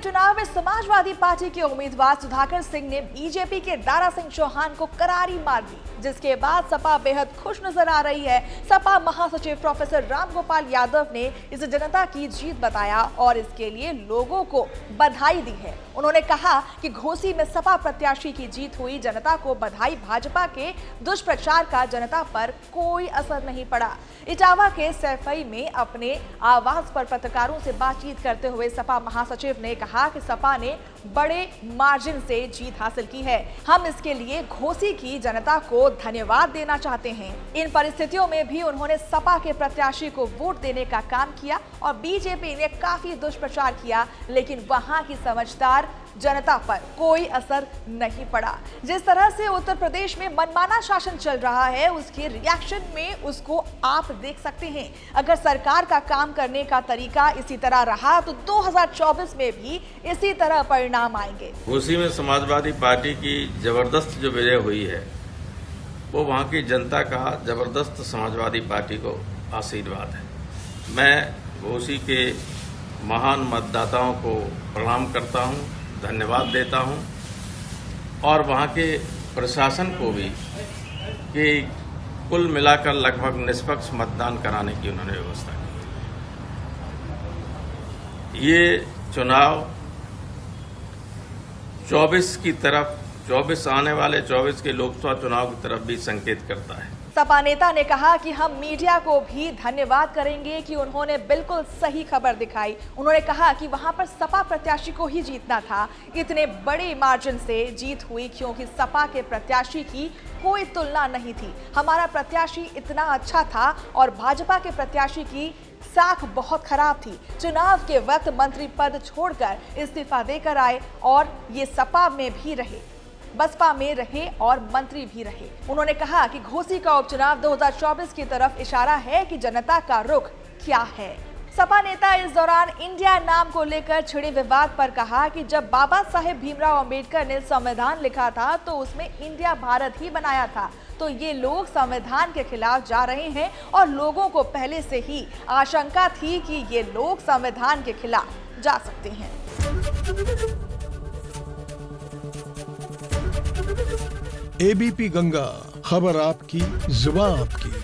उपचुनाव में समाजवादी पार्टी के उम्मीदवार सुधाकर सिंह ने बीजेपी के दारा सिंह चौहान को करारी मार दी, जिसके बाद सपा बेहद खुश नजर आ रही है। सपा महासचिव प्रोफेसर रामगोपाल यादव ने इसे जनता की जीत बताया और इसके लिए लोगों को बधाई दी है। उन्होंने कहा कि घोसी में सपा प्रत्याशी की जीत हुई, जनता को बधाई। भाजपा के दुष्प्रचार का जनता पर कोई असर नहीं पड़ा। इटावा के सैफई में अपने आवास पर पत्रकारों से बातचीत करते हुए सपा महासचिव ने कहा कि सपा ने बड़े मार्जिन से जीत हासिल की है। हम इसके लिए घोसी की जनता को धन्यवाद देना चाहते हैं। इन परिस्थितियों में भी उन्होंने सपा के प्रत्याशी को वोट देने का काम किया और बीजेपी ने काफी दुष्प्रचार किया, लेकिन वहां की समझदार जनता पर कोई असर नहीं पड़ा। जिस तरह से उत्तर प्रदेश में मनमाना शासन चल रहा है, उसके रिएक्शन में उसको आप देख सकते हैं। अगर सरकार का काम करने का तरीका इसी तरह रहा तो 2024 में भी इसी तरह परिणाम आएंगे। घोसी में समाजवादी पार्टी की जबरदस्त जो विजय हुई है, वो वहां की जनता का जबरदस्त समाजवादी पार्टी को आशीर्वाद है। मैं घोसी के महान मतदाताओं को प्रणाम करता हूं, धन्यवाद देता हूं और वहां के प्रशासन को भी कि कुल मिलाकर लगभग निष्पक्ष मतदान कराने की उन्होंने व्यवस्था की। ये चुनाव 24 आने वाले 24 के लोकसभा चुनाव की तरफ भी संकेत करता है। सपा नेता ने कहा कि हम मीडिया को भी धन्यवाद करेंगे कि उन्होंने बिल्कुल सही खबर दिखाई। उन्होंने कहा कि वहां पर सपा प्रत्याशी को ही जीतना था। इतने बड़े मार्जिन से जीत हुई क्योंकि सपा के प्रत्याशी की कोई तुलना नहीं थी। हमारा प्रत्याशी इतना अच्छा था और भाजपा के प्रत्याशी की साख बहुत खराब थी। चुनाव के वक्त मंत्री पद छोड़कर इस्तीफा देकर आए और ये सपा में भी रहे, बसपा में रहे और मंत्री भी रहे। उन्होंने कहा कि घोसी का उपचुनाव 2024 की तरफ इशारा है कि जनता का रुख क्या है। सपा नेता इस दौरान इंडिया नाम को लेकर छिड़े विवाद पर कहा कि जब बाबा साहेब भीमराव अंबेडकर ने संविधान लिखा था तो उसमें इंडिया भारत ही बनाया था, तो ये लोग संविधान के खिलाफ जा रहे हैं और लोगों को पहले से ही आशंका थी कि ये लोग संविधान के खिलाफ जा सकते हैं। एबीपी गंगा, खबर आपकी, जुबान आपकी।